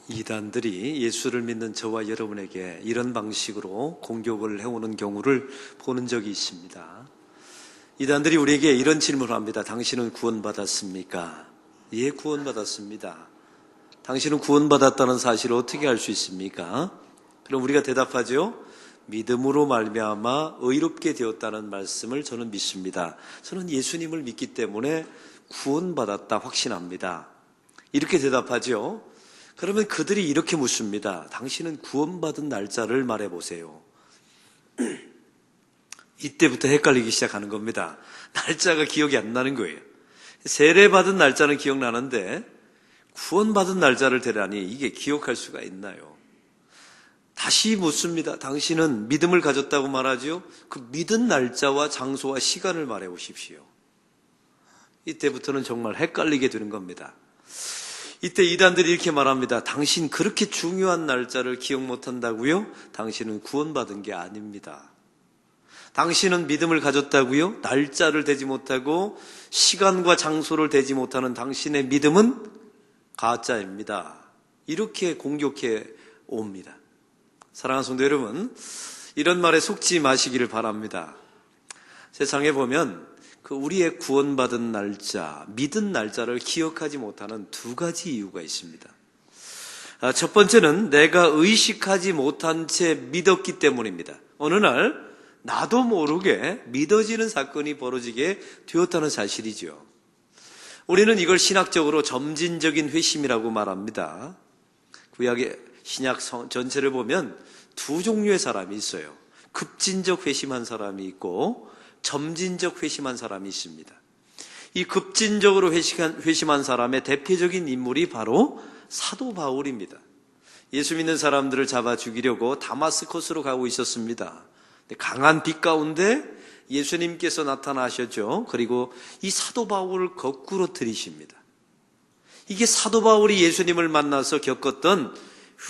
이단들이 예수를 믿는 저와 여러분에게 이런 방식으로 공격을 해오는 경우를 보는 적이 있습니다. 이단들이 우리에게 이런 질문을 합니다. 당신은 구원받았습니까? 예, 구원받았습니다. 당신은 구원받았다는 사실을 어떻게 알 수 있습니까? 그럼 우리가 대답하죠. 믿음으로 말미암아 의롭게 되었다는 말씀을 저는 믿습니다. 저는 예수님을 믿기 때문에 구원받았다 확신합니다. 이렇게 대답하죠. 그러면 그들이 이렇게 묻습니다. 당신은 구원받은 날짜를 말해보세요. 이때부터 헷갈리기 시작하는 겁니다. 날짜가 기억이 안 나는 거예요. 세례받은 날짜는 기억나는데 구원받은 날짜를 대라니 이게 기억할 수가 있나요? 다시 묻습니다. 당신은 믿음을 가졌다고 말하죠? 그 믿은 날짜와 장소와 시간을 말해보십시오. 이때부터는 정말 헷갈리게 되는 겁니다. 이때 이단들이 이렇게 말합니다. 당신 그렇게 중요한 날짜를 기억 못한다고요? 당신은 구원받은 게 아닙니다. 당신은 믿음을 가졌다고요? 날짜를 대지 못하고 시간과 장소를 대지 못하는 당신의 믿음은 가짜입니다. 이렇게 공격해 옵니다. 사랑하는 성도 여러분, 이런 말에 속지 마시기를 바랍니다. 세상에 보면 우리의 구원받은 날짜, 믿은 날짜를 기억하지 못하는 두 가지 이유가 있습니다. 첫 번째는 내가 의식하지 못한 채 믿었기 때문입니다. 어느 날 나도 모르게 믿어지는 사건이 벌어지게 되었다는 사실이죠. 우리는 이걸 신학적으로 점진적인 회심이라고 말합니다. 구약의 신약 전체를 보면 두 종류의 사람이 있어요. 급진적 회심한 사람이 있고 점진적 회심한 사람이 있습니다. 이 급진적으로 회심한 사람의 대표적인 인물이 바로 사도 바울입니다. 예수 믿는 사람들을 잡아 죽이려고 다마스커스로 가고 있었습니다. 강한 빛 가운데 예수님께서 나타나셨죠. 그리고 이 사도 바울을 거꾸로 들이십니다. 이게 사도 바울이 예수님을 만나서 겪었던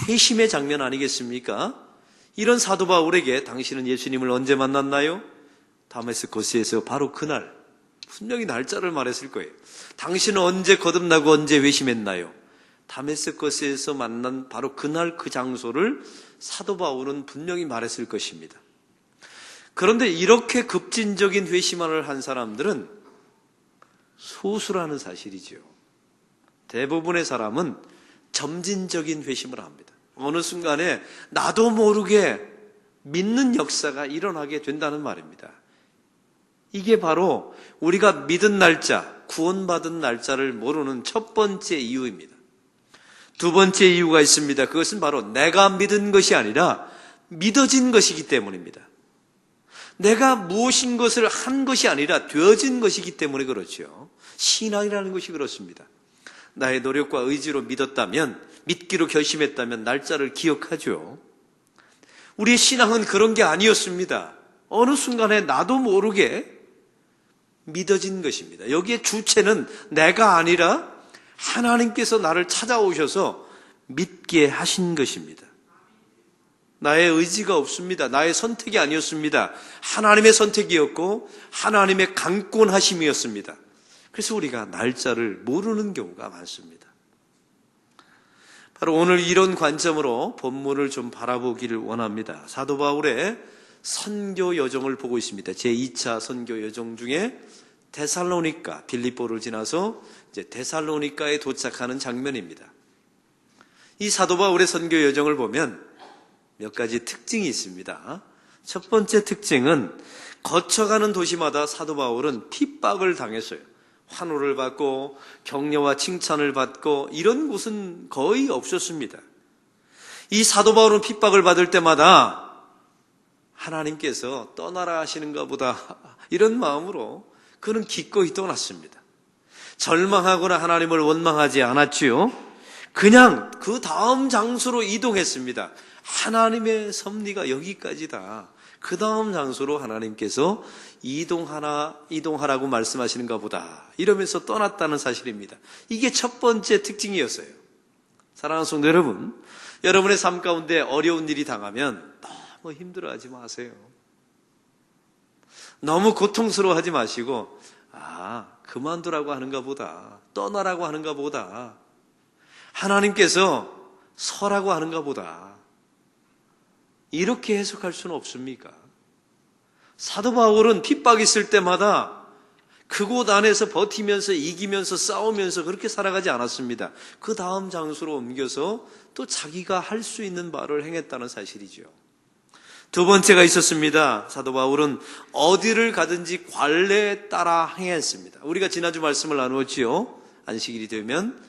회심의 장면 아니겠습니까? 이런 사도 바울에게 당신은 예수님을 언제 만났나요? 다마스커스에서 바로 그날, 분명히 날짜를 말했을 거예요. 당신은 언제 거듭나고 언제 회심했나요? 다마스커스에서 만난 바로 그날 그 장소를 사도 바울은 분명히 말했을 것입니다. 그런데 이렇게 급진적인 회심을 한 사람들은 소수라는 사실이죠. 대부분의 사람은 점진적인 회심을 합니다. 어느 순간에 나도 모르게 믿는 역사가 일어나게 된다는 말입니다. 이게 바로 우리가 믿은 날짜, 구원받은 날짜를 모르는 첫 번째 이유입니다. 두 번째 이유가 있습니다. 그것은 바로 내가 믿은 것이 아니라 믿어진 것이기 때문입니다. 내가 무엇인 것을 한 것이 아니라 되어진 것이기 때문에 그렇죠. 신앙이라는 것이 그렇습니다. 나의 노력과 의지로 믿었다면, 믿기로 결심했다면 날짜를 기억하죠. 우리의 신앙은 그런 게 아니었습니다. 어느 순간에 나도 모르게 믿어진 것입니다. 여기에 주체는 내가 아니라 하나님께서 나를 찾아오셔서 믿게 하신 것입니다. 나의 의지가 없습니다. 나의 선택이 아니었습니다. 하나님의 선택이었고 하나님의 강권하심이었습니다. 그래서 우리가 날짜를 모르는 경우가 많습니다. 바로 오늘 이런 관점으로 본문을 좀 바라보기를 원합니다. 사도 바울의 선교 여정을 보고 있습니다. 제2차 선교 여정 중에 데살로니가, 빌립보를 지나서 이제 데살로니가에 도착하는 장면입니다. 이 사도 바울의 선교 여정을 보면 몇 가지 특징이 있습니다. 첫 번째 특징은 거쳐가는 도시마다 사도 바울은 핍박을 당했어요. 환호를 받고 격려와 칭찬을 받고 이런 곳은 거의 없었습니다. 이 사도 바울은 핍박을 받을 때마다 하나님께서 떠나라 하시는가 보다 이런 마음으로 그는 기꺼이 떠났습니다. 절망하거나 하나님을 원망하지 않았지요. 그냥 그 다음 장소로 이동했습니다. 하나님의 섭리가 여기까지다. 그 다음 장소로 하나님께서 이동하라고 말씀하시는가 보다. 이러면서 떠났다는 사실입니다. 이게 첫 번째 특징이었어요. 사랑하는 성도 여러분, 여러분의 삶 가운데 어려운 일이 당하면 너무 힘들어하지 마세요. 너무 고통스러워하지 마시고 그만두라고 하는가 보다. 떠나라고 하는가 보다. 하나님께서 서라고 하는가 보다. 이렇게 해석할 수는 없습니까? 사도 바울은 핍박 있을 때마다 그곳 안에서 버티면서 이기면서 싸우면서 그렇게 살아가지 않았습니다. 그 다음 장소로 옮겨서 또 자기가 할 수 있는 바를 행했다는 사실이죠. 두 번째가 있었습니다. 사도 바울은 어디를 가든지 관례에 따라 행했습니다. 우리가 지난주 말씀을 나누었지요. 안식일이 되면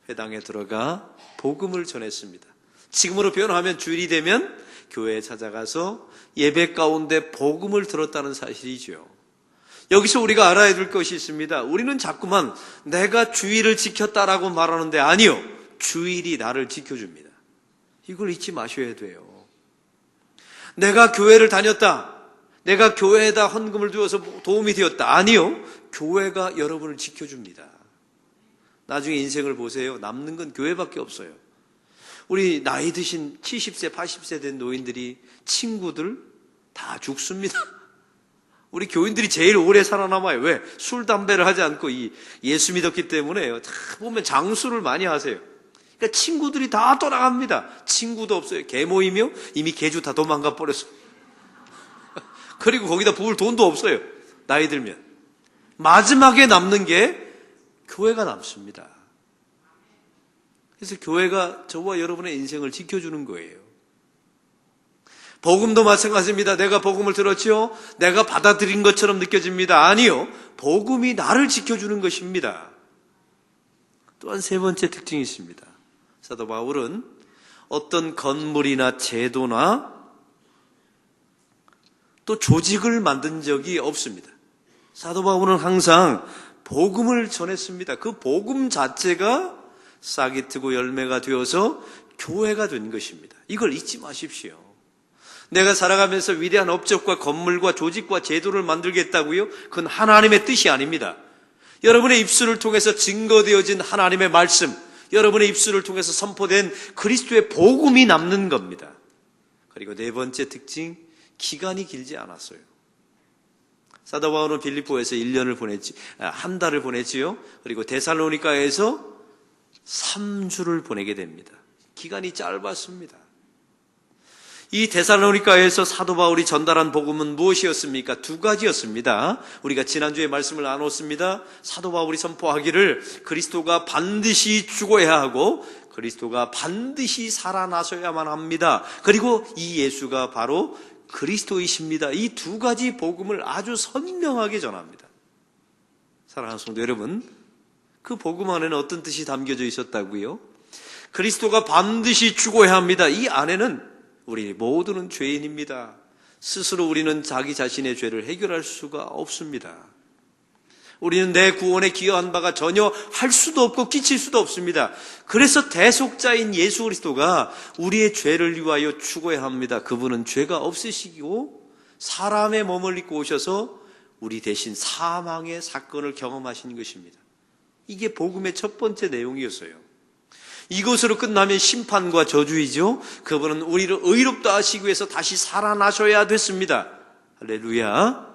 회당에 들어가 복음을 전했습니다. 지금으로 표현하면 주일이 되면 교회에 찾아가서 예배 가운데 복음을 들었다는 사실이죠. 여기서 우리가 알아야 될 것이 있습니다. 우리는 자꾸만 내가 주일을 지켰다라고 말하는데 아니요. 주일이 나를 지켜줍니다. 이걸 잊지 마셔야 돼요. 내가 교회를 다녔다. 내가 교회에다 헌금을 두어서 도움이 되었다. 아니요. 교회가 여러분을 지켜줍니다. 나중에 인생을 보세요. 남는 건 교회밖에 없어요. 우리 나이 드신 70세, 80세 된 노인들이 친구들 다 죽습니다. 우리 교인들이 제일 오래 살아남아요. 왜? 술, 담배를 하지 않고 예수 믿었기 때문에요. 다 보면 장수를 많이 하세요. 그러니까 친구들이 다 떠나갑니다. 친구도 없어요. 개 모이며 이미 개주 다 도망가 버렸어요. 그리고 거기다 부을 돈도 없어요. 나이 들면. 마지막에 남는 게 교회가 남습니다. 그래서 교회가 저와 여러분의 인생을 지켜주는 거예요. 복음도 마찬가지입니다. 내가 복음을 들었지요? 내가 받아들인 것처럼 느껴집니다. 아니요. 복음이 나를 지켜주는 것입니다. 또한 세 번째 특징이 있습니다. 사도 바울은 어떤 건물이나 제도나 또 조직을 만든 적이 없습니다. 사도 바울은 항상 복음을 전했습니다. 그 복음 자체가 싹이 트고 열매가 되어서 교회가 된 것입니다. 이걸 잊지 마십시오. 내가 살아가면서 위대한 업적과 건물과 조직과 제도를 만들겠다고요? 그건 하나님의 뜻이 아닙니다. 여러분의 입술을 통해서 증거되어진 하나님의 말씀, 여러분의 입술을 통해서 선포된 그리스도의 복음이 남는 겁니다. 그리고 네 번째 특징, 기간이 길지 않았어요. 사도 바울은 빌립보에서 1년을 보냈지, 한 달을 보냈지요. 그리고 데살로니가에서 3주를 보내게 됩니다. 기간이 짧았습니다. 이 데살로니가에서 사도 바울이 전달한 복음은 무엇이었습니까? 두 가지였습니다. 우리가 지난주에 말씀을 나눴습니다. 사도 바울이 선포하기를 그리스도가 반드시 죽어야 하고 그리스도가 반드시 살아나셔야만 합니다. 그리고 이 예수가 바로 그리스도이십니다. 이 두 가지 복음을 아주 선명하게 전합니다. 사랑하는 성도 여러분, 그 복음 안에는 어떤 뜻이 담겨져 있었다고요? 그리스도가 반드시 죽어야 합니다. 이 안에는 우리 모두는 죄인입니다. 스스로 우리는 자기 자신의 죄를 해결할 수가 없습니다. 우리는 내 구원에 기여한 바가 전혀 할 수도 없고 끼칠 수도 없습니다. 그래서 대속자인 예수 그리스도가 우리의 죄를 위하여 죽어야 합니다. 그분은 죄가 없으시고 사람의 몸을 입고 오셔서 우리 대신 사망의 사건을 경험하신 것입니다. 이게 복음의 첫 번째 내용이었어요. 이것으로 끝나면 심판과 저주이죠. 그분은 우리를 의롭다 하시기 위해서 다시 살아나셔야 됐습니다. 할렐루야.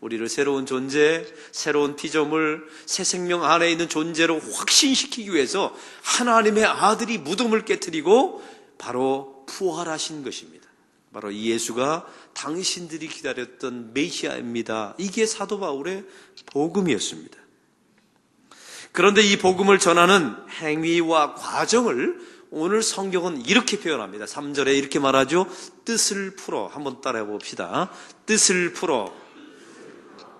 우리를 새로운 존재, 새로운 피조물, 새 생명 안에 있는 존재로 확신시키기 위해서 하나님의 아들이 무덤을 깨트리고 바로 부활하신 것입니다. 바로 이 예수가 당신들이 기다렸던 메시아입니다. 이게 사도 바울의 복음이었습니다. 그런데 이 복음을 전하는 행위와 과정을 오늘 성경은 이렇게 표현합니다. 3절에 이렇게 말하죠. 뜻을 풀어. 한번 따라해 봅시다. 뜻을 풀어.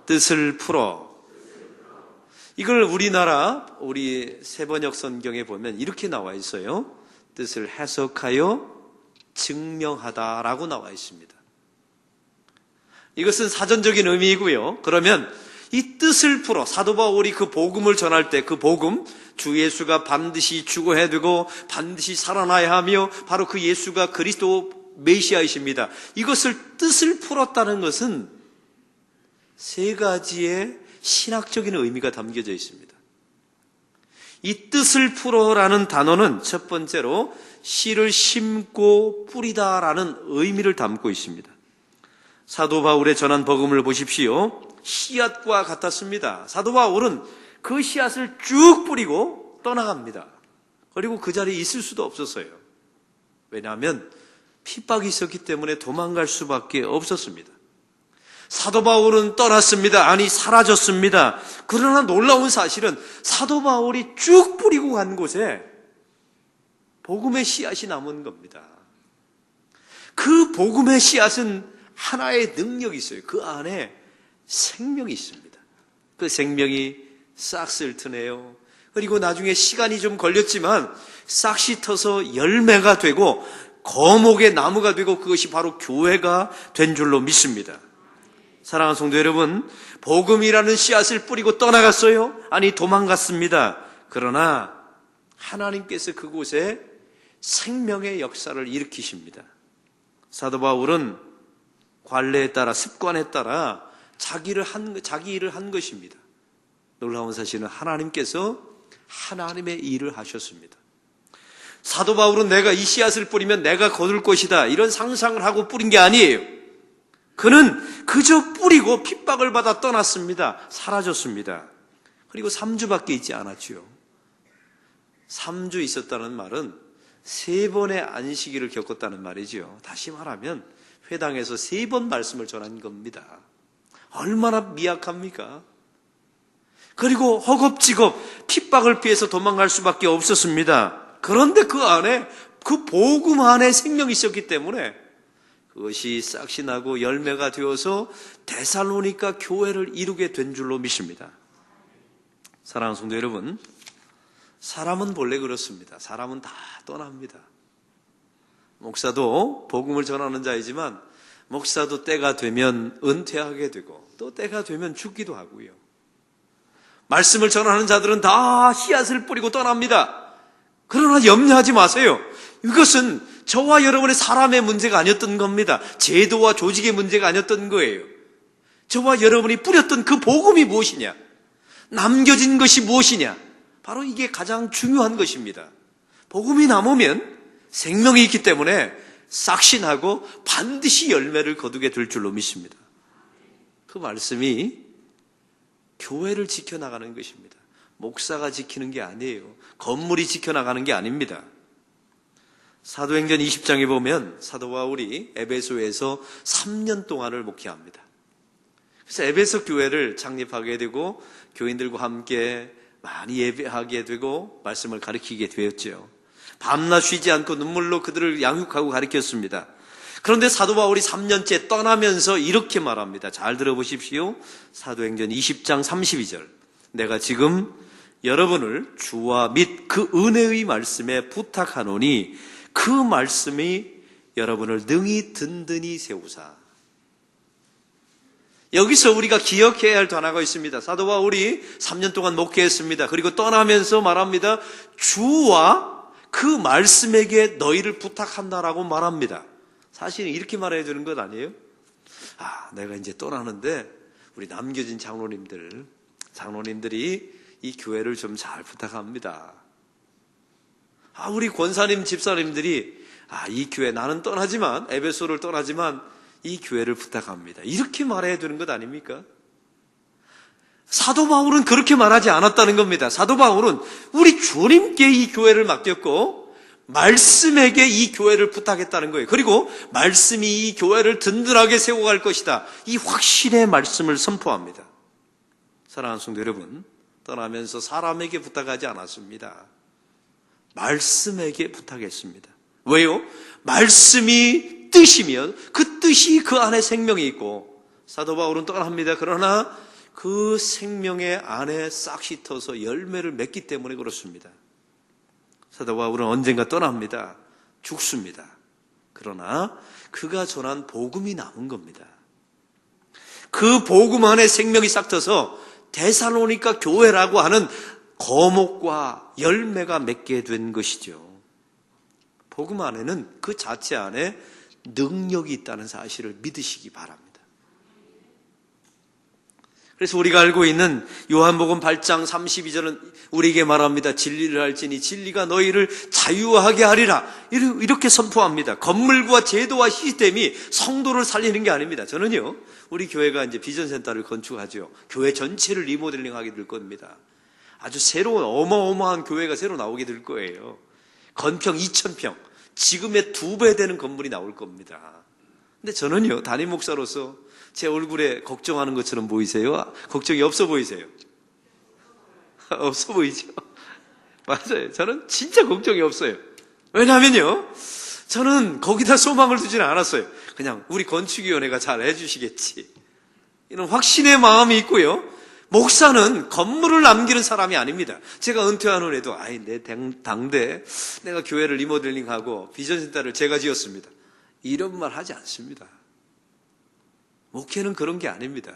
뜻을 풀어. 이걸 우리 새번역 성경에 보면 이렇게 나와 있어요. 뜻을 해석하여 증명하다라고 나와 있습니다. 이것은 사전적인 의미이고요. 그러면 이 뜻을 풀어 사도 바울이 그 복음을 전할 때 그 복음, 주 예수가 반드시 죽어야 되고 반드시 살아나야 하며 바로 그 예수가 그리스도 메시아이십니다. 이것을 뜻을 풀었다는 것은 세 가지의 신학적인 의미가 담겨져 있습니다. 이 뜻을 풀어라는 단어는 첫 번째로 씨를 심고 뿌리다라는 의미를 담고 있습니다. 사도 바울의 전한 복음을 보십시오. 씨앗과 같았습니다. 사도 바울은 그 씨앗을 쭉 뿌리고 떠나갑니다. 그리고 그 자리에 있을 수도 없었어요. 왜냐하면 핍박이 있었기 때문에 도망갈 수밖에 없었습니다. 사도 바울은 떠났습니다. 아니, 사라졌습니다. 그러나 놀라운 사실은 사도 바울이 쭉 뿌리고 간 곳에 복음의 씨앗이 남은 겁니다. 그 복음의 씨앗은 하나의 능력이 있어요. 그 안에 생명이 있습니다. 그 생명이 싹을 트네요. 그리고 나중에 시간이 좀 걸렸지만 싹이 터서 열매가 되고 거목의 나무가 되고 그것이 바로 교회가 된 줄로 믿습니다. 사랑하는 성도 여러분, 복음이라는 씨앗을 뿌리고 떠나갔어요? 아니, 도망갔습니다. 그러나 하나님께서 그곳에 생명의 역사를 일으키십니다. 사도 바울은 관례에 따라, 습관에 따라 자기 일을 한 것입니다. 놀라운 사실은 하나님께서 하나님의 일을 하셨습니다. 사도 바울은 내가 이 씨앗을 뿌리면 내가 거둘 것이다, 이런 상상을 하고 뿌린 게 아니에요. 그는 그저 뿌리고 핍박을 받아 떠났습니다. 사라졌습니다. 그리고 3주밖에 있지 않았지요. 3주 있었다는 말은 3번의 안식일을 겪었다는 말이지요. 다시 말하면 회당에서 3번 말씀을 전한 겁니다. 얼마나 미약합니까? 그리고 허겁지겁 핍박을 피해서 도망갈 수밖에 없었습니다. 그런데 그 안에, 그 복음 안에 생명이 있었기 때문에 그것이 싹이 나고 열매가 되어서 데살로니가 교회를 이루게 된 줄로 믿습니다. 사랑하는 성도 여러분, 사람은 본래 그렇습니다. 사람은 다 떠납니다. 목사도 복음을 전하는 자이지만 목사도 때가 되면 은퇴하게 되고 또 때가 되면 죽기도 하고요. 말씀을 전하는 자들은 다 씨앗을 뿌리고 떠납니다. 그러나 염려하지 마세요. 이것은 저와 여러분의 사람의 문제가 아니었던 겁니다. 제도와 조직의 문제가 아니었던 거예요. 저와 여러분이 뿌렸던 그 복음이 무엇이냐? 남겨진 것이 무엇이냐? 바로 이게 가장 중요한 것입니다. 복음이 남으면 생명이 있기 때문에 싹이 나고 반드시 열매를 거두게 될 줄로 믿습니다. 그 말씀이 교회를 지켜나가는 것입니다. 목사가 지키는 게 아니에요. 건물이 지켜나가는 게 아닙니다. 사도행전 20장에 보면 사도 바울이 에베소에서 3년 동안을 목회합니다. 그래서 에베소 교회를 창립하게 되고 교인들과 함께 많이 예배하게 되고 말씀을 가르치게 되었죠. 밤낮 쉬지 않고 눈물로 그들을 양육하고 가르쳤습니다. 그런데 사도 바울이 3년째 떠나면서 이렇게 말합니다. 잘 들어보십시오. 사도행전 20장 32절. 내가 지금 여러분을 주와 및 그 은혜의 말씀에 부탁하노니 그 말씀이 여러분을 능히 든든히 세우사. 여기서 우리가 기억해야 할 단어가 있습니다. 사도 바울이 3년 동안 목회했습니다. 그리고 떠나면서 말합니다. 주와 그 말씀에게 너희를 부탁한다라고 말합니다. 사실은 이렇게 말해야 되는 것 아니에요? 내가 이제 떠나는데 우리 남겨진 장로님들이 이 교회를 좀 잘 부탁합니다. 우리 권사님, 집사님들이 이 교회 나는 떠나지만, 에베소를 떠나지만 이 교회를 부탁합니다. 이렇게 말해야 되는 것 아닙니까? 사도 바울은 그렇게 말하지 않았다는 겁니다. 사도 바울은 우리 주님께 이 교회를 맡겼고 말씀에게 이 교회를 부탁했다는 거예요. 그리고 말씀이 이 교회를 든든하게 세워갈 것이다, 이 확신의 말씀을 선포합니다. 사랑하는 성도 여러분, 떠나면서 사람에게 부탁하지 않았습니다. 말씀에게 부탁했습니다. 왜요? 말씀이 뜻이면 그 뜻이 그 안에 생명이 있고, 사도 바울은 떠납니다. 그러나 그 생명의 안에 싹이 터서 열매를 맺기 때문에 그렇습니다. 사도 바울은 언젠가 떠납니다. 죽습니다. 그러나 그가 전한 복음이 남은 겁니다. 그 복음 안에 생명이 싹 터서 데살로니가 교회라고 하는 거목과 열매가 맺게 된 것이죠. 복음 안에는 그 자체 안에 능력이 있다는 사실을 믿으시기 바랍니다. 그래서 우리가 알고 있는 요한복음 8장 32절은 우리에게 말합니다. 진리를 알지니 진리가 너희를 자유하게 하리라. 이렇게 선포합니다. 건물과 제도와 시스템이 성도를 살리는 게 아닙니다. 저는요, 우리 교회가 이제 비전센터를 건축하죠. 교회 전체를 리모델링하게 될 겁니다. 아주 새로운 어마어마한 교회가 새로 나오게 될 거예요. 건평 2,000평, 지금의 2배 되는 건물이 나올 겁니다. 근데 저는요, 담임 목사로서 제 얼굴에 걱정하는 것처럼 보이세요? 걱정이 없어 보이세요? 없어 보이죠? 맞아요. 저는 진짜 걱정이 없어요. 왜냐하면요, 저는 거기다 소망을 두지는 않았어요. 그냥 우리 건축위원회가 잘 해주시겠지, 이런 확신의 마음이 있고요. 목사는 건물을 남기는 사람이 아닙니다. 제가 은퇴한 후에도 내 당대 내가 교회를 리모델링하고 비전센터를 제가 지었습니다, 이런 말 하지 않습니다. 목회는 그런 게 아닙니다.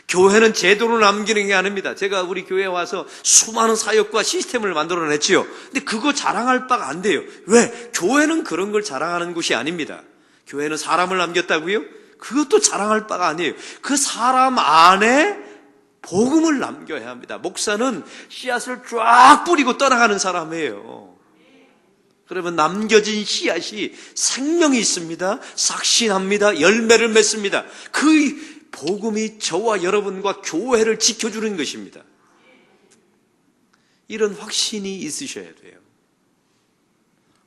교회는 제도를 남기는 게 아닙니다. 제가 우리 교회에 와서 수많은 사역과 시스템을 만들어냈지요. 근데 그거 자랑할 바가 안 돼요. 왜? 교회는 그런 걸 자랑하는 곳이 아닙니다. 교회는 사람을 남겼다고요? 그것도 자랑할 바가 아니에요. 그 사람 안에 복음을 남겨야 합니다. 목사는 씨앗을 쫙 뿌리고 떠나가는 사람이에요. 그러면 남겨진 씨앗이 생명이 있습니다. 삭신합니다. 열매를 맺습니다. 그 복음이 저와 여러분과 교회를 지켜주는 것입니다. 이런 확신이 있으셔야 돼요.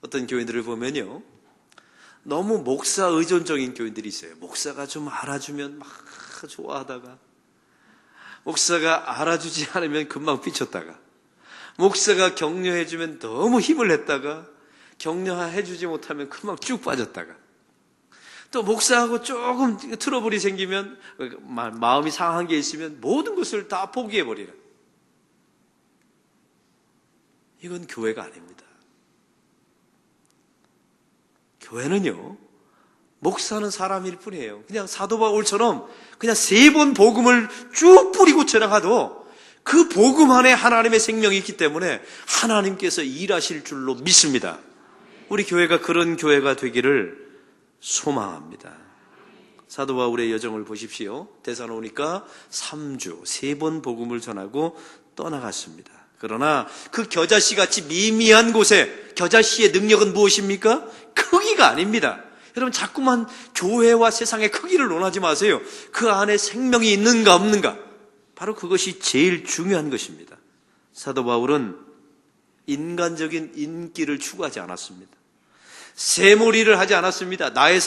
어떤 교회들을 보면요, 너무 목사 의존적인 교인들이 있어요. 목사가 좀 알아주면 막 좋아하다가, 목사가 알아주지 않으면 금방 삐쳤다가, 목사가 격려해주면 너무 힘을 냈다가, 격려해주지 못하면 금방 쭉 빠졌다가, 또 목사하고 조금 트러블이 생기면, 마음이 상한 게 있으면 모든 것을 다 포기해버리는, 이건 교회가 아닙니다. 교회는요, 목사는 사람일 뿐이에요. 그냥 사도 바울처럼 그냥 3번 복음을 쭉 뿌리고 지나가도 그 복음 안에 하나님의 생명이 있기 때문에 하나님께서 일하실 줄로 믿습니다. 우리 교회가 그런 교회가 되기를 소망합니다. 사도 바울의 여정을 보십시오. 데살로니가 3주 3번 복음을 전하고 떠나갔습니다. 그러나 그 겨자씨 같이 미미한 곳에 겨자씨의 능력은 무엇입니까? 크기가 아닙니다. 여러분, 자꾸만 교회와 세상의 크기를 논하지 마세요. 그 안에 생명이 있는가 없는가, 바로 그것이 제일 중요한 것입니다. 사도 바울은 인간적인 인기를 추구하지 않았습니다. 새몰이를 하지 않았습니다. 나의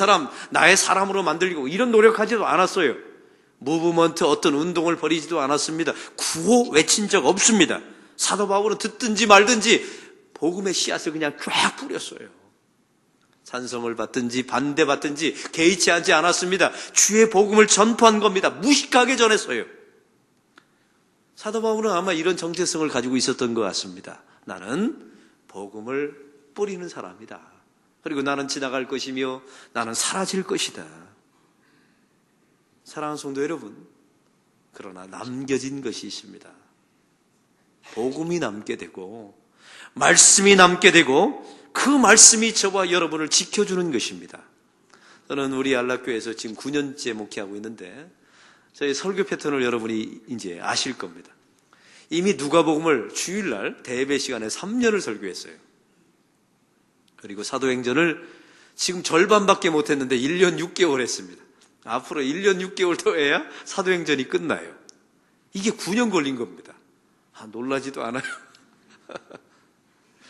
사람으로 만들고 이런 노력하지도 않았어요. 무브먼트, 어떤 운동을 벌이지도 않았습니다. 구호 외친 적 없습니다. 사도 바울은 듣든지 말든지 복음의 씨앗을 그냥 쫙 뿌렸어요. 찬성을 받든지 반대받든지 개의치 하지 않았습니다. 주의 복음을 전파한 겁니다. 무식하게 전했어요. 사도 바울은 아마 이런 정체성을 가지고 있었던 것 같습니다. 나는 복음을 뿌리는 사람이다. 그리고 나는 지나갈 것이며 나는 사라질 것이다. 사랑하는 성도 여러분, 그러나 남겨진 것이 있습니다. 복음이 남게 되고 말씀이 남게 되고 그 말씀이 저와 여러분을 지켜주는 것입니다. 저는 우리 안락교회에서 지금 9년째 목회하고 있는데 저희 설교 패턴을 여러분이 이제 아실 겁니다. 이미 누가복음을 주일날 대예배 시간에 3년을 설교했어요. 그리고 사도행전을 지금 절반밖에 못했는데 1년 6개월 했습니다. 앞으로 1년 6개월 더 해야 사도행전이 끝나요. 이게 9년 걸린 겁니다. 놀라지도 않아요.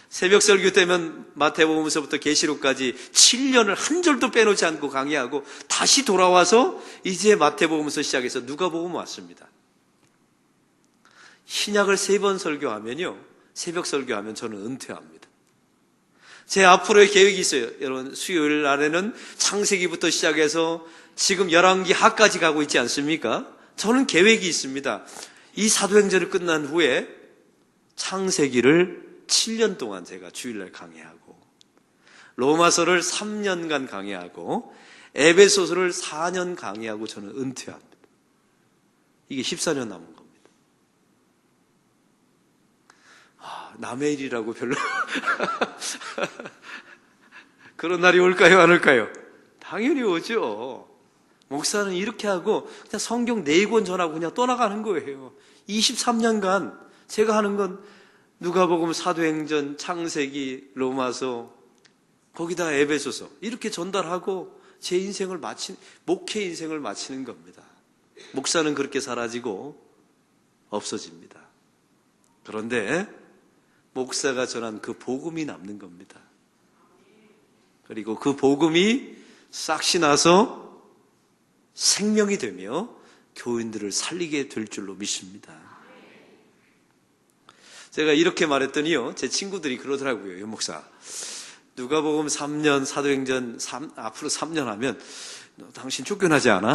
새벽 설교 때면 마태복음서부터 계시록까지 7년을 한 절도 빼놓지 않고 강의하고 다시 돌아와서 이제 마태복음서 시작해서 누가복음 왔습니다. 신약을 3번 설교하면요, 새벽 설교하면 저는 은퇴합니다. 제 앞으로의 계획이 있어요. 여러분, 수요일 날에는 창세기부터 시작해서 지금 열왕기 하까지 가고 있지 않습니까? 저는 계획이 있습니다. 이 사도행전을 끝난 후에 창세기를 7년 동안 제가 주일날 강의하고, 로마서를 3년간 강의하고, 에베소서를 4년 강의하고 저는 은퇴합니다. 이게 14년 남은 겁니다. 남의 일이라고 별로 그런 날이 올까요, 안 올까요? 당연히 오죠. 목사는 이렇게 하고 그냥 성경 4권 전하고 그냥 떠나가는 거예요. 23년간 제가 하는 건 누가복음, 사도행전, 창세기, 로마서, 거기다 에베소서 이렇게 전달하고 제 인생을 목회 인생을 마치는 겁니다. 목사는 그렇게 사라지고 없어집니다. 그런데 목사가 전한 그 복음이 남는 겁니다. 그리고 그 복음이 싹시 나서 생명이 되며 교인들을 살리게 될 줄로 믿습니다. 제가 이렇게 말했더니요, 제 친구들이 그러더라고요. 목사, 누가복음 3년, 사도행전 앞으로 3년 하면 너 당신 쫓겨나지 않아?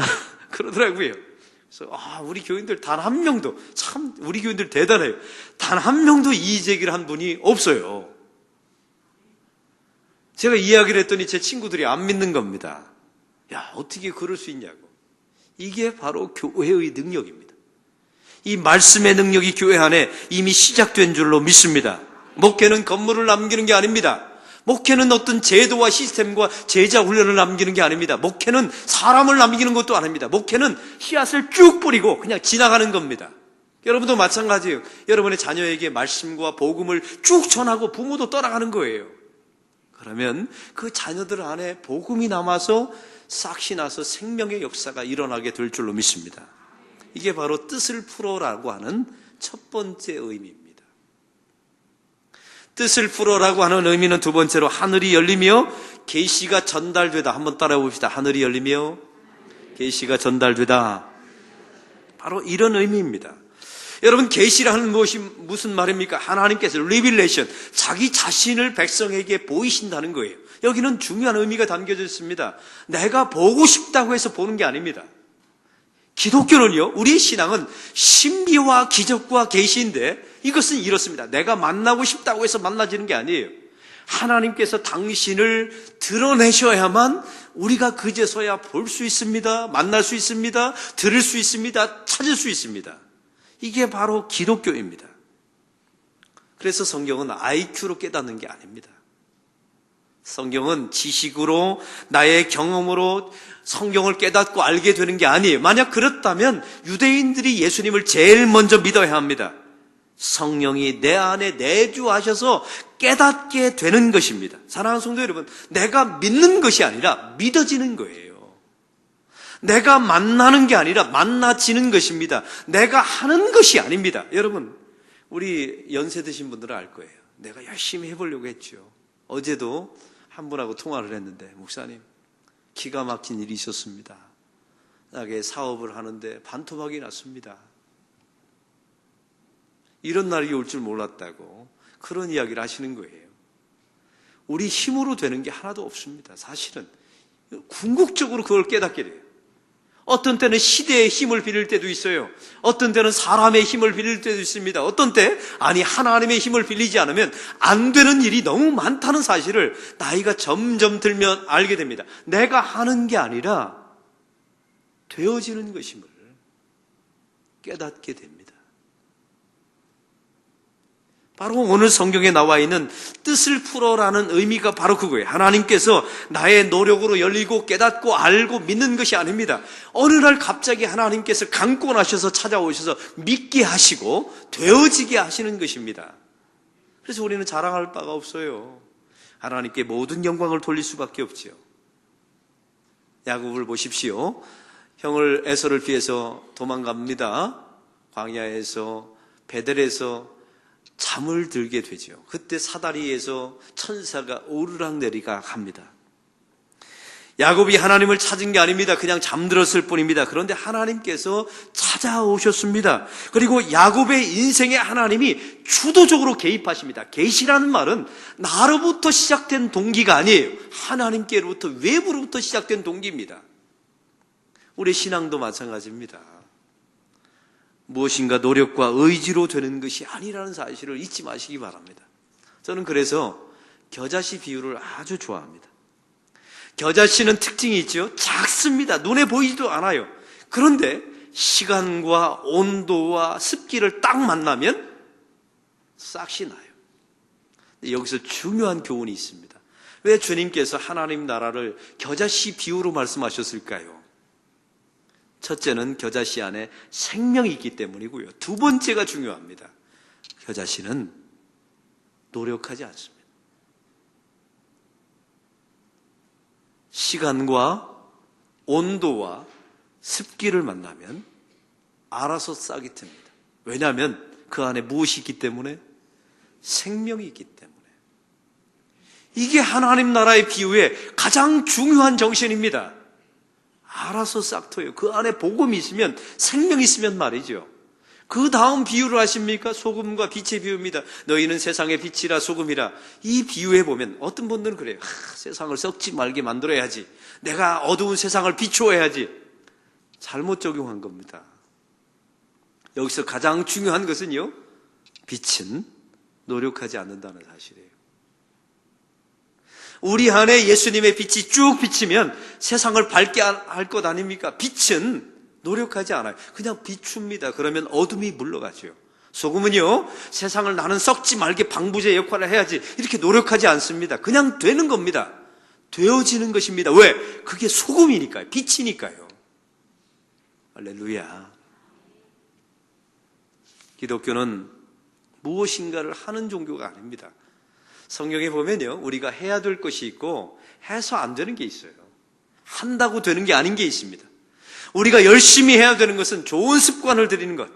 그러더라고요. 그래서 우리 교인들 단 한 명도, 참 우리 교인들 대단해요. 단 한 명도 이의 제기를 한 분이 없어요. 제가 이야기를 했더니 제 친구들이 안 믿는 겁니다. 야, 어떻게 그럴 수 있냐고. 이게 바로 교회의 능력입니다. 이 말씀의 능력이 교회 안에 이미 시작된 줄로 믿습니다. 목회는 건물을 남기는 게 아닙니다. 목회는 어떤 제도와 시스템과 제자 훈련을 남기는 게 아닙니다. 목회는 사람을 남기는 것도 아닙니다. 목회는 씨앗을 쭉 뿌리고 그냥 지나가는 겁니다. 여러분도 마찬가지예요. 여러분의 자녀에게 말씀과 복음을 쭉 전하고 부모도 떠나가는 거예요. 그러면 그 자녀들 안에 복음이 남아서 싹시 나서 생명의 역사가 일어나게 될 줄로 믿습니다. 이게 바로 뜻을 풀어라고 하는 첫 번째 의미입니다. 뜻을 풀어라고 하는 의미는 두 번째로 하늘이 열리며 계시가 전달되다. 한번 따라해 봅시다. 하늘이 열리며 계시가 전달되다. 바로 이런 의미입니다. 여러분, 계시라는 무엇이 무슨 말입니까? 하나님께서 리빌레이션, 자기 자신을 백성에게 보이신다는 거예요. 여기는 중요한 의미가 담겨져 있습니다. 내가 보고 싶다고 해서 보는 게 아닙니다. 기독교는요, 우리 신앙은 신비와 기적과 계시인데 이것은 이렇습니다. 내가 만나고 싶다고 해서 만나지는 게 아니에요. 하나님께서 당신을 드러내셔야만 우리가 그제서야 볼 수 있습니다. 만날 수 있습니다. 들을 수 있습니다. 찾을 수 있습니다. 이게 바로 기독교입니다. 그래서 성경은 IQ로 깨닫는 게 아닙니다. 성경은 지식으로, 나의 경험으로 성경을 깨닫고 알게 되는 게 아니에요. 만약 그렇다면 유대인들이 예수님을 제일 먼저 믿어야 합니다. 성령이 내 안에 내주하셔서 깨닫게 되는 것입니다. 사랑하는 성도 여러분, 내가 믿는 것이 아니라 믿어지는 거예요. 내가 만나는 게 아니라 만나지는 것입니다. 내가 하는 것이 아닙니다. 여러분, 우리 연세 드신 분들은 알 거예요. 내가 열심히 해보려고 했죠. 어제도 한 분하고 통화를 했는데, 목사님, 기가 막힌 일이 있었습니다. 나게 사업을 하는데 반토막이 났습니다. 이런 날이 올 줄 몰랐다고 그런 이야기를 하시는 거예요. 우리 힘으로 되는 게 하나도 없습니다. 사실은 궁극적으로 그걸 깨닫게 돼요. 어떤 때는 시대의 힘을 빌릴 때도 있어요. 어떤 때는 사람의 힘을 빌릴 때도 있습니다. 어떤 때 하나님의 힘을 빌리지 않으면 안 되는 일이 너무 많다는 사실을 나이가 점점 들면 알게 됩니다. 내가 하는 게 아니라 되어지는 것임을 깨닫게 됩니다. 바로 오늘 성경에 나와 있는 뜻을 풀어라는 의미가 바로 그거예요. 하나님께서 나의 노력으로 열리고 깨닫고 알고 믿는 것이 아닙니다. 어느 날 갑자기 하나님께서 강권하셔서 찾아오셔서 믿게 하시고 되어지게 하시는 것입니다. 그래서 우리는 자랑할 바가 없어요. 하나님께 모든 영광을 돌릴 수밖에 없지요. 야곱을 보십시오. 형을 에서를 피해서 도망갑니다. 광야에서 베델에서 잠을 들게 되죠. 그때 사다리에서 천사가 오르락내리락 합니다. 야곱이 하나님을 찾은 게 아닙니다. 그냥 잠들었을 뿐입니다. 그런데 하나님께서 찾아오셨습니다. 그리고 야곱의 인생에 하나님이 주도적으로 개입하십니다. 계시라는 말은 나로부터 시작된 동기가 아니에요. 하나님께로부터, 외부로부터 시작된 동기입니다. 우리 신앙도 마찬가지입니다. 무엇인가 노력과 의지로 되는 것이 아니라는 사실을 잊지 마시기 바랍니다. 저는 그래서 겨자씨 비유를 아주 좋아합니다. 겨자씨는 특징이 있죠. 작습니다. 눈에 보이지도 않아요. 그런데 시간과 온도와 습기를 딱 만나면 싹이 나요. 여기서 중요한 교훈이 있습니다. 왜 주님께서 하나님 나라를 겨자씨 비유로 말씀하셨을까요? 첫째는 겨자씨 안에 생명이 있기 때문이고요. 두 번째가 중요합니다. 겨자씨는 노력하지 않습니다. 시간과 온도와 습기를 만나면 알아서 싹이 틉니다. 왜냐하면 그 안에 무엇이 있기 때문에? 생명이 있기 때문에. 이게 하나님 나라의 비유의 가장 중요한 정신입니다. 알아서 싹터요. 그 안에 복음이 있으면, 생명이 있으면 말이죠. 그 다음 비유를 아십니까? 소금과 빛의 비유입니다. 너희는 세상의 빛이라 소금이라. 이 비유에 보면 어떤 분들은 그래요. 세상을 썩지 말게 만들어야지. 내가 어두운 세상을 비추어야지. 잘못 적용한 겁니다. 여기서 가장 중요한 것은요, 빛은 노력하지 않는다는 사실이에요. 우리 안에 예수님의 빛이 쭉 비치면 세상을 밝게 할 것 아닙니까? 빛은 노력하지 않아요. 그냥 비춥니다. 그러면 어둠이 물러가죠. 소금은요, 세상을 나는 썩지 말게 방부제 역할을 해야지 이렇게 노력하지 않습니다. 그냥 되는 겁니다. 되어지는 것입니다. 왜? 그게 소금이니까요. 빛이니까요. 할렐루야. 기독교는 무엇인가를 하는 종교가 아닙니다. 성경에 보면요, 우리가 해야 될 것이 있고 해서 안 되는 게 있어요. 한다고 되는 게 아닌 게 있습니다. 우리가 열심히 해야 되는 것은 좋은 습관을 들이는 것.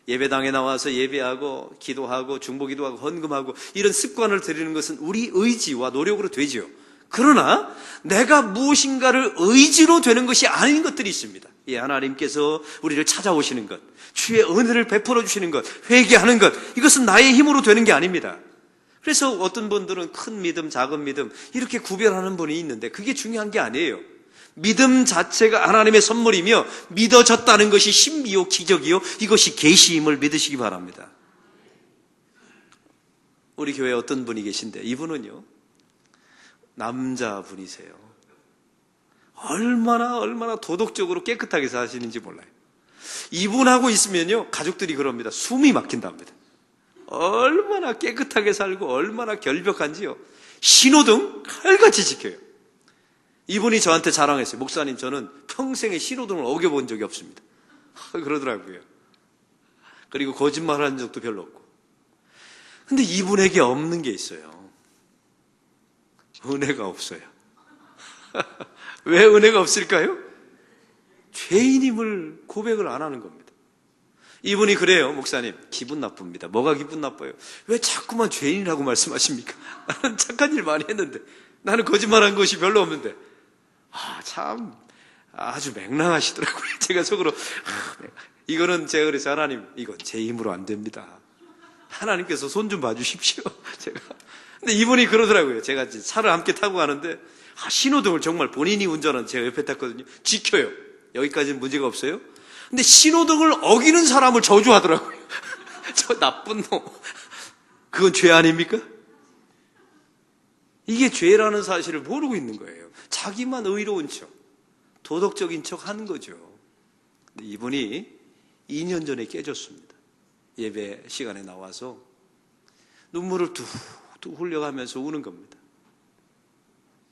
예배당에 나와서 예배하고 기도하고 중보기도하고 헌금하고 이런 습관을 들이는 것은 우리 의지와 노력으로 되죠. 그러나 내가 무엇인가를 의지로 되는 것이 아닌 것들이 있습니다. 이 하나님께서 우리를 찾아오시는 것, 주의 은혜를 베풀어 주시는 것, 회개하는 것, 이것은 나의 힘으로 되는 게 아닙니다. 그래서 어떤 분들은 큰 믿음, 작은 믿음 이렇게 구별하는 분이 있는데 그게 중요한 게 아니에요. 믿음 자체가 하나님의 선물이며 믿어졌다는 것이 신비요 기적이요, 이것이 계시임을 믿으시기 바랍니다. 우리 교회에 어떤 분이 계신데 이분은요, 남자분이세요. 얼마나 도덕적으로 깨끗하게 사시는지 몰라요. 이분하고 있으면요, 가족들이 그럽니다. 숨이 막힌답니다. 얼마나 깨끗하게 살고 얼마나 결벽한지요. 신호등 칼같이 지켜요. 이분이 저한테 자랑했어요. 목사님, 저는 평생에 신호등을 어겨본 적이 없습니다. 그러더라고요. 그리고 거짓말하는 적도 별로 없고. 근데 이분에게 없는 게 있어요. 은혜가 없어요. 왜 은혜가 없을까요? 죄인임을 고백을 안 하는 겁니다. 이분이 그래요. 목사님, 기분 나쁩니다. 뭐가 기분 나빠요? 왜 자꾸만 죄인이라고 말씀하십니까? 나는 착한 일 많이 했는데, 나는 거짓말한 것이 별로 없는데. 참 아주 맹랑하시더라고요. 제가 속으로 이거는 제가 그래서 하나님, 이건 제 힘으로 안 됩니다. 하나님께서 손 좀 봐주십시오. 제가. 근데 이분이 그러더라고요. 제가 차를 함께 타고 가는데 신호등을 정말 본인이 운전한 제가 옆에 탔거든요. 지켜요. 여기까지는 문제가 없어요. 근데 신호등을 어기는 사람을 저주하더라고요. 저 나쁜 놈. 그건 죄 아닙니까? 이게 죄라는 사실을 모르고 있는 거예요. 자기만 의로운 척, 도덕적인 척 하는 거죠. 근데 이분이 2년 전에 깨졌습니다. 예배 시간에 나와서 눈물을 뚝뚝 흘려가면서 우는 겁니다.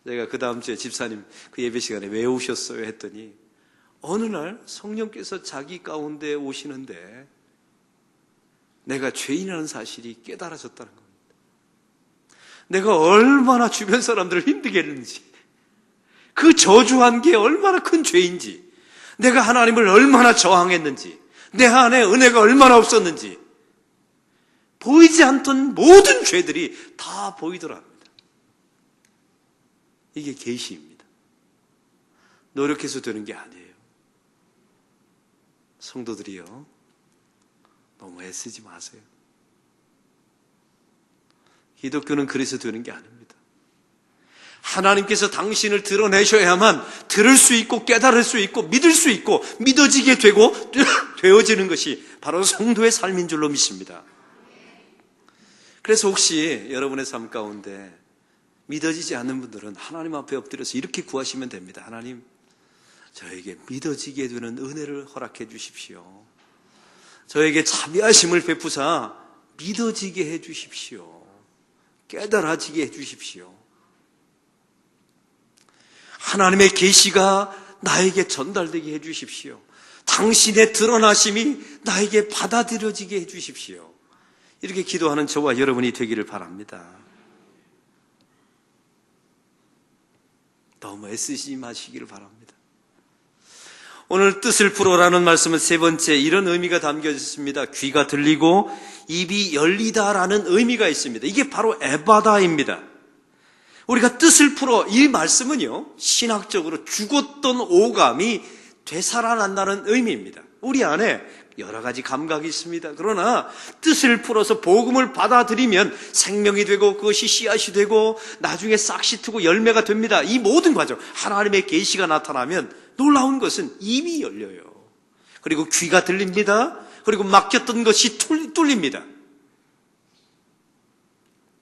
제가 그 다음 주에 집사님 그 예배 시간에 왜 오셨어요? 했더니 어느 날 성령께서 자기 가운데 오시는데 내가 죄인이라는 사실이 깨달아졌다는 겁니다. 내가 얼마나 주변 사람들을 힘들게 했는지, 그 저주한 게 얼마나 큰 죄인지, 내가 하나님을 얼마나 저항했는지, 내 안에 은혜가 얼마나 없었는지, 보이지 않던 모든 죄들이 다 보이더랍니다. 이게 계시입니다. 노력해서 되는 게 아니에요. 성도들이요, 너무 애쓰지 마세요. 기독교는 그래서 되는 게 아닙니다. 하나님께서 당신을 드러내셔야만 들을 수 있고 깨달을 수 있고 믿을 수 있고 믿어지게 되고 되어지는 것이 바로 성도의 삶인 줄로 믿습니다. 그래서 혹시 여러분의 삶 가운데 믿어지지 않는 분들은 하나님 앞에 엎드려서 이렇게 구하시면 됩니다. 하나님, 저에게 믿어지게 되는 은혜를 허락해 주십시오. 저에게 자비하심을 베푸사 믿어지게 해 주십시오. 깨달아지게 해 주십시오. 하나님의 계시가 나에게 전달되게 해 주십시오. 당신의 드러나심이 나에게 받아들여지게 해 주십시오. 이렇게 기도하는 저와 여러분이 되기를 바랍니다. 너무 애쓰지 마시기를 바랍니다. 오늘 뜻을 풀어라는 말씀은 세 번째 이런 의미가 담겨 있습니다. 귀가 들리고 입이 열리다라는 의미가 있습니다. 이게 바로 에바다입니다. 우리가 뜻을 풀어, 이 말씀은요, 신학적으로 죽었던 오감이 되살아난다는 의미입니다. 우리 안에 여러 가지 감각이 있습니다. 그러나 뜻을 풀어서 복음을 받아들이면 생명이 되고 그것이 씨앗이 되고 나중에 싹시 트고 열매가 됩니다. 이 모든 과정, 하나님의 계시가 나타나면 놀라운 것은 입이 열려요. 그리고 귀가 들립니다. 그리고 막혔던 것이 뚫립니다.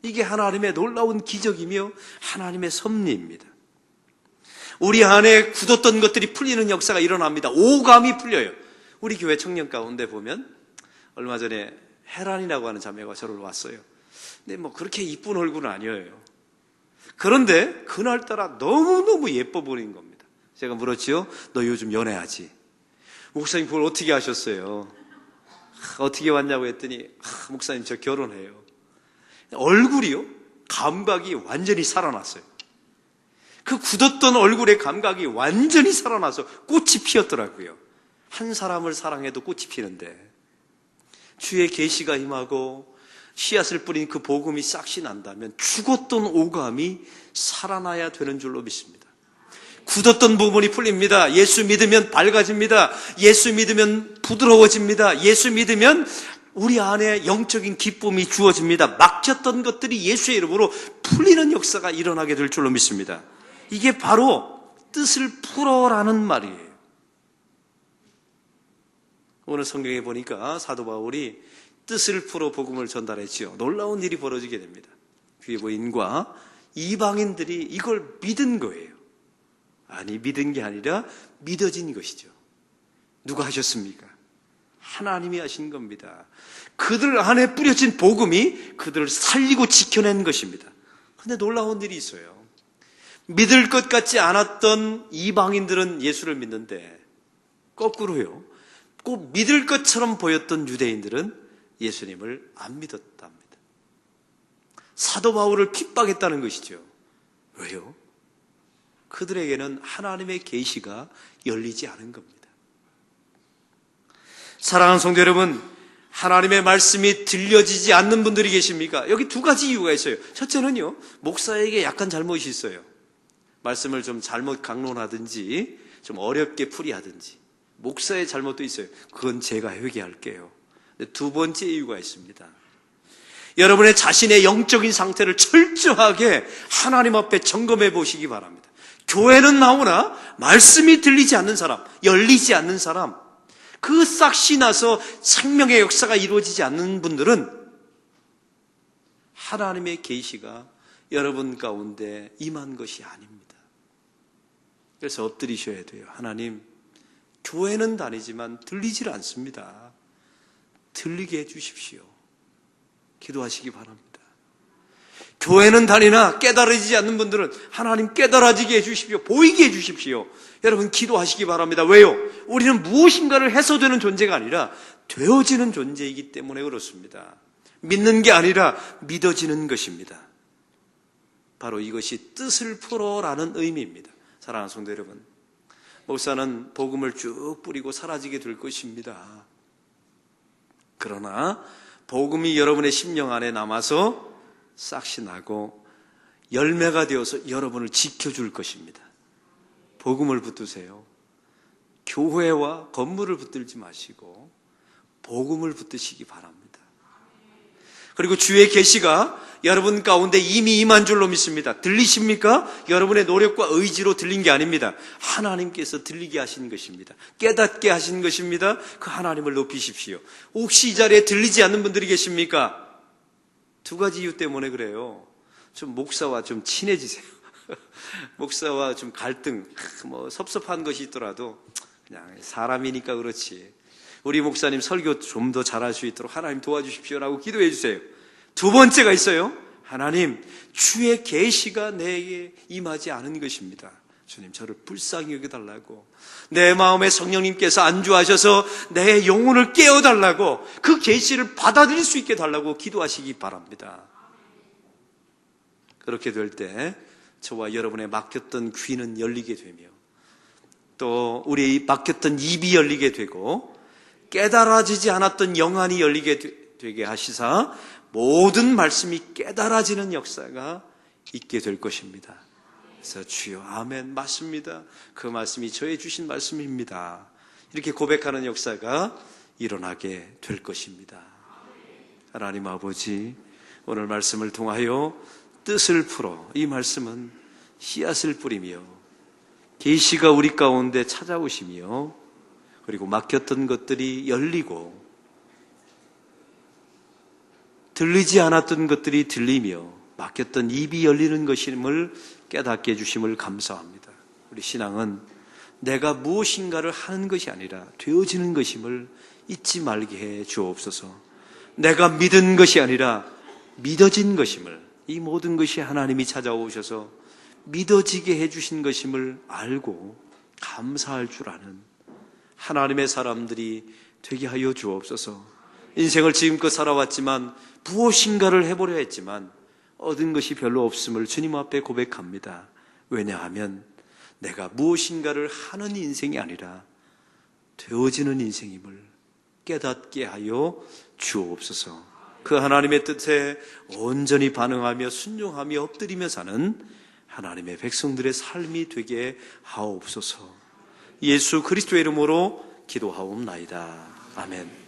이게 하나님의 놀라운 기적이며 하나님의 섭리입니다. 우리 안에 굳었던 것들이 풀리는 역사가 일어납니다. 오감이 풀려요. 우리 교회 청년 가운데 보면 얼마 전에 혜란이라고 하는 자매가 저를 왔어요. 근데 뭐 그렇게 이쁜 얼굴은 아니에요. 그런데 그날따라 너무너무 예뻐 보이는 겁니다. 제가 물었지요. 너 요즘 연애하지? 목사님 그걸 어떻게 하셨어요? 어떻게 왔냐고 했더니 목사님 저 결혼해요. 얼굴이요? 감각이 완전히 살아났어요. 그 굳었던 얼굴의 감각이 완전히 살아나서 꽃이 피었더라고요. 한 사람을 사랑해도 꽃이 피는데 주의 계시가 임하고 씨앗을 뿌린 그 복음이 싹시 난다면 죽었던 오감이 살아나야 되는 줄로 믿습니다. 굳었던 부분이 풀립니다. 예수 믿으면 밝아집니다. 예수 믿으면 부드러워집니다. 예수 믿으면 우리 안에 영적인 기쁨이 주어집니다. 막혔던 것들이 예수의 이름으로 풀리는 역사가 일어나게 될 줄로 믿습니다. 이게 바로 뜻을 풀어라는 말이에요. 오늘 성경에 보니까 사도 바울이 뜻을 풀어 복음을 전달했지요. 놀라운 일이 벌어지게 됩니다. 귀부인과 이방인들이 이걸 믿은 거예요. 아니, 믿은 게 아니라 믿어진 것이죠. 누가 하셨습니까? 하나님이 하신 겁니다. 그들 안에 뿌려진 복음이 그들을 살리고 지켜낸 것입니다. 그런데 놀라운 일이 있어요. 믿을 것 같지 않았던 이방인들은 예수를 믿는데 거꾸로요. 꼭 믿을 것처럼 보였던 유대인들은 예수님을 안 믿었답니다. 사도 바울을 핍박했다는 것이죠. 왜요? 그들에게는 하나님의 계시가 열리지 않은 겁니다. 사랑하는 성도 여러분, 하나님의 말씀이 들려지지 않는 분들이 계십니까? 여기 두 가지 이유가 있어요. 첫째는요, 목사에게 약간 잘못이 있어요. 말씀을 좀 잘못 강론하든지 좀 어렵게 풀이하든지 목사의 잘못도 있어요. 그건 제가 회개할게요. 두 번째 이유가 있습니다. 여러분의 자신의 영적인 상태를 철저하게 하나님 앞에 점검해 보시기 바랍니다. 교회는 나오나 말씀이 들리지 않는 사람, 열리지 않는 사람, 그 싹시 나서 생명의 역사가 이루어지지 않는 분들은 하나님의 계시가 여러분 가운데 임한 것이 아닙니다. 그래서 엎드리셔야 돼요. 하나님, 교회는 다니지만 들리질 않습니다. 들리게 해주십시오. 기도하시기 바랍니다. 교회는 다니나 깨달아지지 않는 분들은 하나님 깨달아지게 해주십시오. 보이게 해주십시오. 여러분 기도하시기 바랍니다. 왜요? 우리는 무엇인가를 해서 되는 존재가 아니라 되어지는 존재이기 때문에 그렇습니다. 믿는 게 아니라 믿어지는 것입니다. 바로 이것이 뜻을 풀어라는 의미입니다. 사랑하는 성도 여러분, 목사는 복음을 쭉 뿌리고 사라지게 될 것입니다. 그러나 복음이 여러분의 심령 안에 남아서 싹시 나고 열매가 되어서 여러분을 지켜줄 것입니다. 복음을 붙드세요. 교회와 건물을 붙들지 마시고 복음을 붙드시기 바랍니다. 그리고 주의 계시가 여러분 가운데 이미 임한 줄로 믿습니다. 들리십니까? 여러분의 노력과 의지로 들린 게 아닙니다. 하나님께서 들리게 하신 것입니다. 깨닫게 하신 것입니다. 그 하나님을 높이십시오. 혹시 이 자리에 들리지 않는 분들이 계십니까? 두 가지 이유 때문에 그래요. 좀 목사와 좀 친해지세요. 목사와 좀 갈등, 섭섭한 것이 있더라도 그냥 사람이니까 그렇지. 우리 목사님 설교 좀 더 잘할 수 있도록 하나님 도와주십시오라고 기도해 주세요. 두 번째가 있어요. 하나님, 주의 계시가 내게 임하지 않은 것입니다. 주님, 저를 불쌍히 여겨달라고, 내 마음에 성령님께서 안주하셔서 내 영혼을 깨워달라고, 그 계시를 받아들일 수 있게 달라고 기도하시기 바랍니다. 그렇게 될 때 저와 여러분의 막혔던 귀는 열리게 되며 또 우리 막혔던 입이 열리게 되고 깨달아지지 않았던 영안이 열리게 되게 하시사 모든 말씀이 깨달아지는 역사가 있게 될 것입니다. 그래서 주여 아멘 맞습니다. 그 말씀이 저의 주신 말씀입니다. 이렇게 고백하는 역사가 일어나게 될 것입니다. 하나님 아버지, 오늘 말씀을 통하여 뜻을 풀어 이 말씀은 씨앗을 뿌리며 계시가 우리 가운데 찾아오시며 그리고 막혔던 것들이 열리고 들리지 않았던 것들이 들리며 막혔던 입이 열리는 것임을 깨닫게 해주심을 감사합니다. 우리 신앙은 내가 무엇인가를 하는 것이 아니라 되어지는 것임을 잊지 말게 해 주옵소서. 내가 믿은 것이 아니라 믿어진 것임을, 이 모든 것이 하나님이 찾아오셔서 믿어지게 해주신 것임을 알고 감사할 줄 아는 하나님의 사람들이 되게 하여 주옵소서. 인생을 지금껏 살아왔지만 무엇인가를 해보려 했지만 얻은 것이 별로 없음을 주님 앞에 고백합니다. 왜냐하면 내가 무엇인가를 하는 인생이 아니라 되어지는 인생임을 깨닫게 하여 주옵소서. 그 하나님의 뜻에 온전히 반응하며 순종하며 엎드리며 사는 하나님의 백성들의 삶이 되게 하옵소서. 예수 그리스도의 이름으로 기도하옵나이다. 아멘.